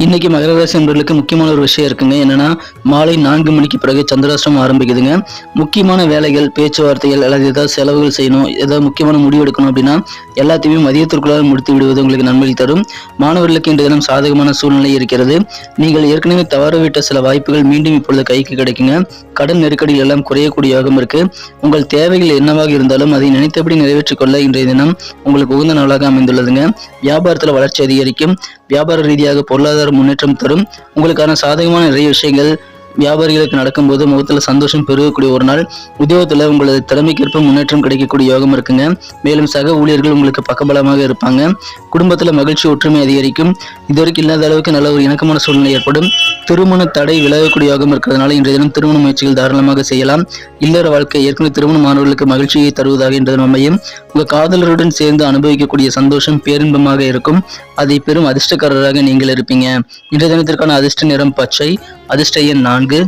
இன்னைக்கு மகர ராசி நண்பர்களுக்கு முக்கியமான ஒரு விஷயம் இருக்குங்க. என்னன்னா, மாலை 4 மணிக்கு பிறகு சந்திராஷ்டிரமம் ஆரம்பிக்குதுங்க. முக்கியமான வேலைகள், பேச்சுவார்த்தைகள் அல்லது ஏதாவது செலவுகள் செய்யணும், ஏதாவது முக்கியமான முடிவு எடுக்கணும் அப்படின்னா எல்லாத்தையுமே மதியத்திற்குள்ளாக முடித்து விடுவது உங்களுக்கு நன்மை தரும். மாணவர்களுக்கு இன்றைய தினம் சாதகமான சூழ்நிலை இருக்கிறது. நீங்கள் ஏற்கனவே தவறவிட்ட சில வாய்ப்புகள் மீண்டும் இப்பொழுது கைக்கு கிடைக்குங்க. கடன் நெருக்கடிகள் எல்லாம் குறையக்கூடிய யோகம் இருக்கு. உங்கள் தேவைகள் என்னவாக இருந்தாலும் அதை நினைத்தபடி நிறைவேற்றிக் கொள்ள இன்றைய தினம் உங்களுக்கு உகந்த நாளாக அமைந்துள்ளதுங்க. வியாபாரத்தில் வளர்ச்சி அதிகரிக்கும். வியாபார ரீதியாக பொருளாதார முன்னேற்றம் தரும். உங்களுக்கான சாதகமான நிறைய விஷயங்கள் வியாபாரிகளுக்கு நடக்கும்போது முகத்துல சந்தோஷம் பெருகக்கூடிய ஒரு நாள். உத்தியோகத்துல உங்களது திறமைக்கேற்ப முன்னேற்றம் கிடைக்கக்கூடிய யோகம் இருக்குங்க. மேலும் சக ஊழியர்கள் உங்களுக்கு பக்கபலமாக இருப்பாங்க. குடும்பத்துல மகிழ்ச்சி ஒற்றுமை அதிகரிக்கும். இதுவரைக்கும் இல்லாத அளவுக்கு நல்ல ஒரு இணக்கமான சூழ்நிலை ஏற்படும். திருமண தடை விலகக்கூடிய யோகம் இருக்கிறதுனால இன்றைய தினம் திருமண முயற்சிகள் தாராளமாக செய்யலாம். இல்லற வாழ்க்கை ஏற்கனவே திருமணமானவர்களுக்கு மகிழ்ச்சியை தருவதாக இன்றைய தினம் அமையும். உங்க காதலருடன் சேர்ந்து அனுபவிக்கக்கூடிய சந்தோஷம் பேரின்பமாக இருக்கும். அதை பெரும் அதிர்ஷ்டக்காரராக நீங்கள் இருப்பீங்க. இன்றைய தினத்திற்கான அதிர்ஷ்ட நிறம் பச்சை. அதிர்ஷ்ட எண் 4.